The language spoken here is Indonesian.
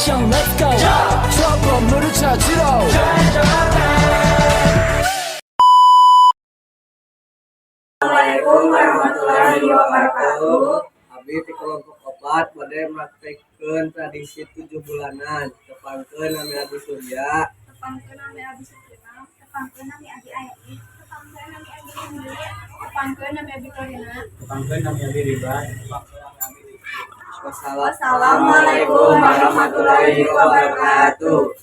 액션 let's go 저 건물을 찾으러 Assalamualaikum warahmatullahi wabarakatuh. Abdi ti kelompok 4 bade mraktekeun tradisi 7 bulanan. Tepangkeun nami Abi Surya. Tepangkeun nami Abi Suprema, tepangkeun nami Abi Ayati, tepangkeun nami Abi Indri, tepangkeun nami Abi Korina, Tepangkeun nami Abi Riba. Wassalamualaikum warahmatullahi wabarakatuh.